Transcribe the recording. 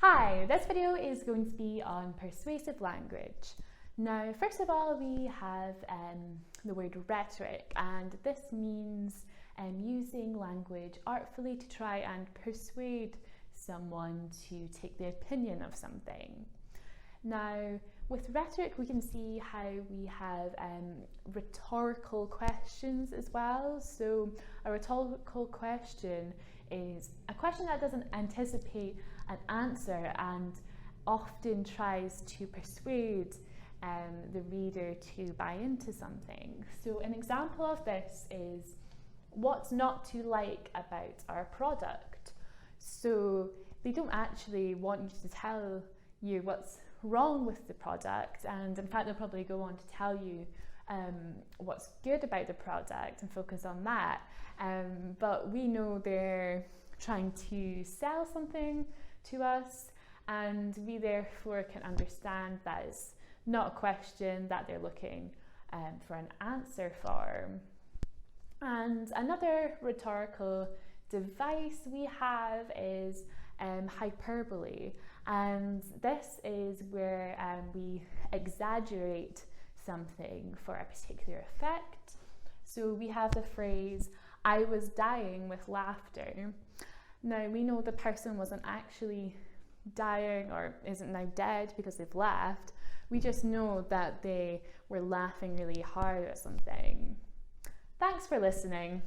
Hi, this video is going to be on persuasive language. Now, first of all, we have the word rhetoric, and this means using language artfully to try and persuade someone to take the opinion of something. Now, with rhetoric, we can see how we have rhetorical questions as well. So a rhetorical question is a question that doesn't anticipate an answer and often tries to persuade the reader to buy into something. So an example of this is, what's not to like about our product? So they don't actually want you to tell you what's wrong with the product, and in fact they'll probably go on to tell you what's good about the product and focus on that, but we know they're trying to sell something to us, and we therefore can understand that it's not a question that they're looking for an answer for. And another rhetorical device we have is hyperbole, and this is where we exaggerate something for a particular effect. So we have the phrase, "I was dying with laughter." Now we know the person wasn't actually dying or isn't now dead because they've laughed. We just know that they were laughing really hard at something. Thanks for listening.